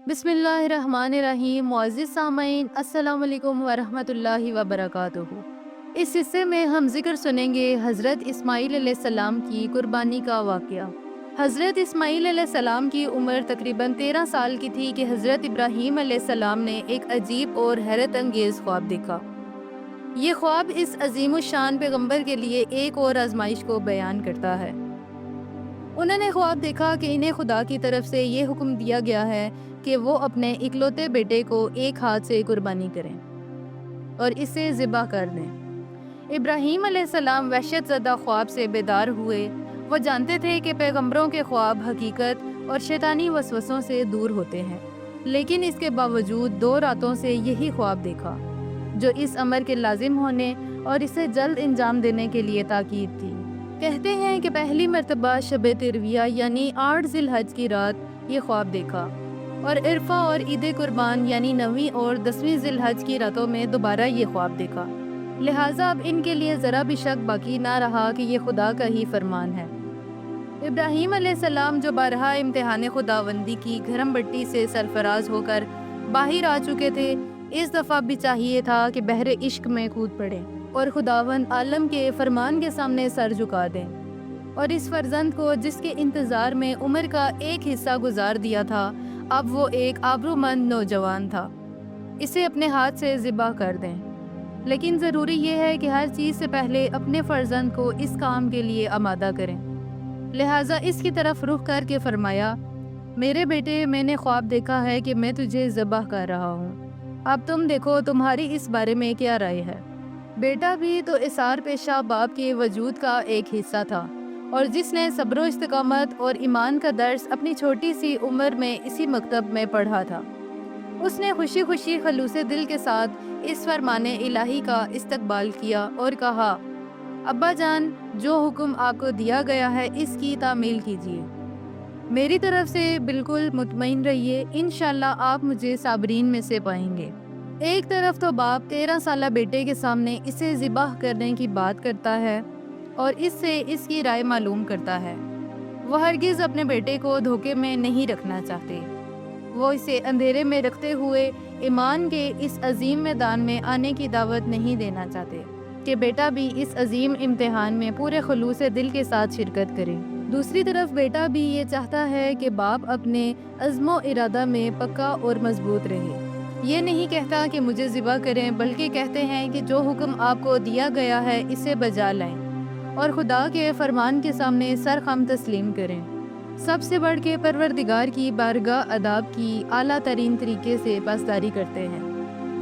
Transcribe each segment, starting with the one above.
بسم اللہ الرحمن الرحیم۔ معزز سامعین، السلام علیکم ورحمۃ اللہ وبرکاتہ۔ اس حصے میں ہم ذکر سنیں گے حضرت اسماعیل علیہ السلام کی قربانی کا واقعہ۔ حضرت اسماعیل علیہ السلام کی عمر تقریباً 13 سال کی تھی کہ حضرت ابراہیم علیہ السلام نے ایک عجیب اور حیرت انگیز خواب دیکھا۔ یہ خواب اس عظیم الشان پیغمبر کے لیے ایک اور آزمائش کو بیان کرتا ہے۔ انہوں نے خواب دیکھا کہ انہیں خدا کی طرف سے یہ حکم دیا گیا ہے کہ وہ اپنے اکلوتے بیٹے کو ایک ہاتھ سے قربانی کریں اور اسے ذبح کر دیں۔ ابراہیم علیہ السلام وحشت زدہ خواب سے بیدار ہوئے۔ وہ جانتے تھے کہ پیغمبروں کے خواب حقیقت اور شیطانی وسوسوں سے دور ہوتے ہیں، لیکن اس کے باوجود 2 راتوں سے یہی خواب دیکھا، جو اس امر کے لازم ہونے اور اسے جلد انجام دینے کے لیے تاکید تھی۔ کہتے ہیں کہ پہلی مرتبہ شب ترویہ یعنی 8 ذی الحج کی رات یہ خواب دیکھا، اور عرفہ اور عید قربان یعنی 9ویں اور 10ویں ذی الحج کی راتوں میں دوبارہ یہ خواب دیکھا۔ لہٰذا اب ان کے لیے ذرا بھی شک باقی نہ رہا کہ یہ خدا کا ہی فرمان ہے۔ ابراہیم علیہ السلام جو بارہا امتحان خداوندی کی گھرم بٹی سے سرفراز ہو کر باہر آ چکے تھے، اس دفعہ بھی چاہیے تھا کہ بحر عشق میں کود پڑیں اور خداوند عالم کے فرمان کے سامنے سر جھکا دیں، اور اس فرزند کو جس کے انتظار میں عمر کا ایک حصہ گزار دیا تھا، اب وہ ایک آبرومند نوجوان تھا، اسے اپنے ہاتھ سے ذبح کر دیں۔ لیکن ضروری یہ ہے کہ ہر چیز سے پہلے اپنے فرزند کو اس کام کے لیے آمادہ کریں۔ لہٰذا اس کی طرف رخ کر کے فرمایا، میرے بیٹے، میں نے خواب دیکھا ہے کہ میں تجھے ذبح کر رہا ہوں، اب تم دیکھو تمہاری اس بارے میں کیا رائے ہے۔ بیٹا بھی تو اثار پیشہ باپ کے وجود کا ایک حصہ تھا، اور جس نے صبر و استقامت اور ایمان کا درس اپنی چھوٹی سی عمر میں اسی مکتب میں پڑھا تھا۔ اس نے خوشی خوشی خلوص دل کے ساتھ اس فرمان الہی کا استقبال کیا اور کہا، ابا جان، جو حکم آپ کو دیا گیا ہے اس کی تعمیل کیجیے، میری طرف سے بالکل مطمئن رہیے، انشاءاللہ آپ مجھے صابرین میں سے پائیں گے۔ ایک طرف تو باپ 13 سالہ بیٹے کے سامنے اسے ذبح کرنے کی بات کرتا ہے اور اس سے اس کی رائے معلوم کرتا ہے۔ وہ ہرگز اپنے بیٹے کو دھوکے میں نہیں رکھنا چاہتے۔ وہ اسے اندھیرے میں رکھتے ہوئے ایمان کے اس عظیم میدان میں آنے کی دعوت نہیں دینا چاہتے کہ بیٹا بھی اس عظیم امتحان میں پورے خلوص دل کے ساتھ شرکت کرے۔ دوسری طرف بیٹا بھی یہ چاہتا ہے کہ باپ اپنے عزم و ارادہ میں پکا اور مضبوط رہے۔ یہ نہیں کہتا کہ مجھے ذبح کریں، بلکہ کہتے ہیں کہ جو حکم آپ کو دیا گیا ہے اسے بجا لائیں اور خدا کے فرمان کے سامنے سر خم تسلیم کریں۔ سب سے بڑھ کے پروردگار کی بارگاہ اداب کی اعلیٰ ترین طریقے سے پاسداری کرتے ہیں۔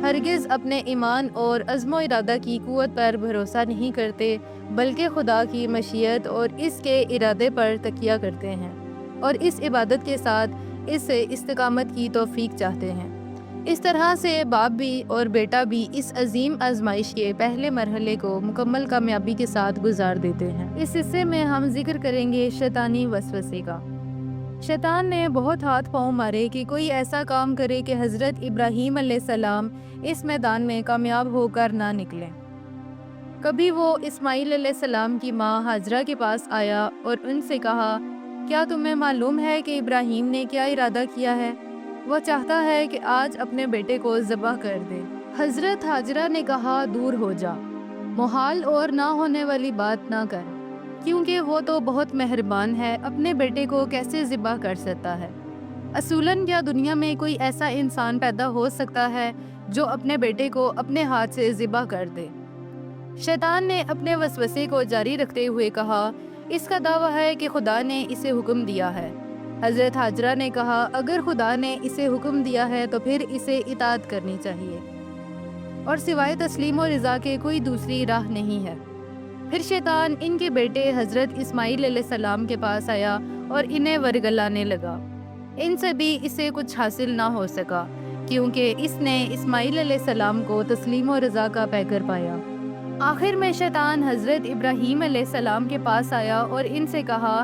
ہرگز اپنے ایمان اور عزم و ارادہ کی قوت پر بھروسہ نہیں کرتے، بلکہ خدا کی مشیت اور اس کے ارادے پر تکیہ کرتے ہیں، اور اس عبادت کے ساتھ اس سے استقامت کی توفیق چاہتے ہیں۔ اس طرح سے باپ بھی اور بیٹا بھی اس عظیم آزمائش کے پہلے مرحلے کو مکمل کامیابی کے ساتھ گزار دیتے ہیں۔ اس حصے میں ہم ذکر کریں گے شیطانی وسوسے کا۔ شیطان نے بہت ہاتھ پاؤں مارے کہ کوئی ایسا کام کرے کہ حضرت ابراہیم علیہ السلام اس میدان میں کامیاب ہو کر نہ نکلیں۔ کبھی وہ اسماعیل علیہ السلام کی ماں ہاجرہ کے پاس آیا اور ان سے کہا، کیا تمہیں معلوم ہے کہ ابراہیم نے کیا ارادہ کیا ہے؟ وہ چاہتا ہے کہ آج اپنے بیٹے کو ذبح کر دے۔ حضرت ہاجرہ نے کہا، دور ہو جا، محال اور نہ ہونے والی بات نہ کر، کیونکہ وہ تو بہت مہربان ہے، اپنے بیٹے کو کیسے ذبح کر سکتا ہے؟ اصولاً کیا دنیا میں کوئی ایسا انسان پیدا ہو سکتا ہے جو اپنے بیٹے کو اپنے ہاتھ سے ذبح کر دے؟ شیطان نے اپنے وسوسے کو جاری رکھتے ہوئے کہا، اس کا دعویٰ ہے کہ خدا نے اسے حکم دیا ہے۔ حضرت ہاجرہ نے کہا، اگر خدا نے اسے حکم دیا ہے تو پھر اسے اطاعت کرنی چاہیے، اور سوائے تسلیم و رضا کے کوئی دوسری راہ نہیں ہے۔ پھر شیطان ان کے بیٹے حضرت اسماعیل علیہ السلام کے پاس آیا اور انہیں ورگلانے لگا۔ ان سے بھی اسے کچھ حاصل نہ ہو سکا، کیونکہ اس نے اسماعیل علیہ السلام کو تسلیم و رضا کا پیکر پایا۔ آخر میں شیطان حضرت ابراہیم علیہ السلام کے پاس آیا اور ان سے کہا،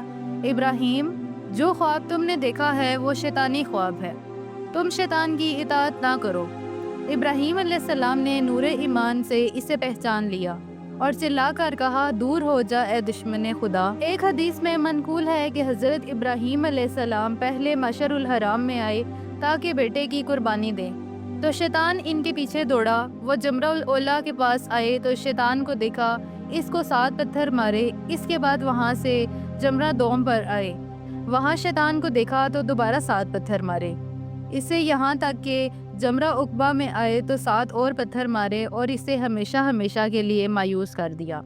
ابراہیم، جو خواب تم نے دیکھا ہے وہ شیطانی خواب ہے، تم شیطان کی اطاعت نہ کرو۔ ابراہیم علیہ السلام نے نور ایمان سے اسے پہچان لیا اور چلا کر کہا، دور ہو جا اے دشمن خدا۔ ایک حدیث میں منقول ہے کہ حضرت ابراہیم علیہ السلام پہلے مشعر الحرام میں آئے تاکہ بیٹے کی قربانی دیں۔ تو شیطان ان کے پیچھے دوڑا۔ وہ جمرہ الاولیٰ کے پاس آئے تو شیطان کو دیکھا، اس کو 7 پتھر مارے۔ اس کے بعد وہاں سے جمرہ دوم پر آئے، وہاں شیطان کو دیکھا تو دوبارہ 7 پتھر مارے۔ اسے یہاں تک کہ جمرہ عقبہ میں آئے تو 7 اور پتھر مارے اور اسے ہمیشہ ہمیشہ کے لیے مایوس کر دیا۔